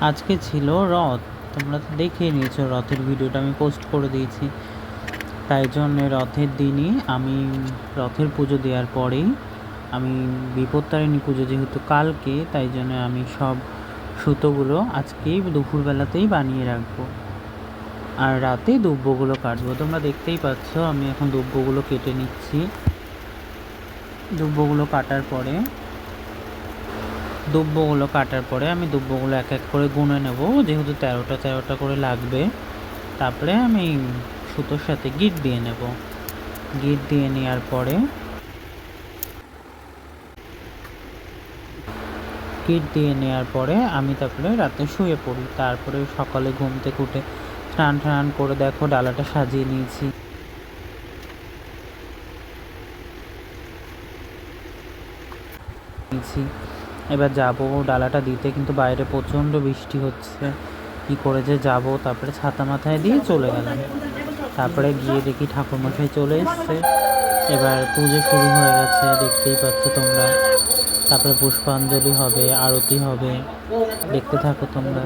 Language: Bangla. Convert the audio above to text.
আজকে ছিল রথ, তোমরা তো দেখেই নিয়েছো, রথের ভিডিওটা আমি পোস্ট করে দিয়েছি। তাই জন্যে রথের দিনই আমি রথের পুজো দেওয়ার পরেই আমি বিপত্তারিণী পুজো যেহেতু কালকে, তাই জন্য আমি সব সুতোগুলো আজকেই দুপুরবেলাতেই বানিয়ে রাখবো, আর রাতে দুব্বগুলো কাটবো। তোমরা দেখতেই পাচ্ছ আমি এখন দুব্বগুলো কেটে নিচ্ছি। দুব্বগুলো কাটার পরে আমি দুব্বগুলো এক এক করে গুনে নেব, যেহেতু 13টা করে লাগবে। তারপরে আমি সুতোর সাথে গিট দিয়ে নেব। গিট দিয়ে নেওয়ার পরে আমি তারপরে রাতে শুয়ে পড়ি। তারপরে সকালে ঘুম থেকে উঠে স্নান করে দেখো ডালাটা সাজিয়ে নিয়েছি। এবার যাব ডালাটা দিতে, কিন্তু বাইরে প্রচণ্ড বৃষ্টি হচ্ছে, কি করে যে যাব। তারপরে ছাতা মাথায় দিয়ে চলে গেলাম। তারপরে গিয়ে দেখি ঠাকুরমশাই চলে এসছে। এবার পুজো শুরু হয়ে গেছে, দেখতেই পাচ্ছ তোমরা। তারপরে পুষ্পাঞ্জলি হবে, আরতি হবে, দেখতে থাকো তোমরা।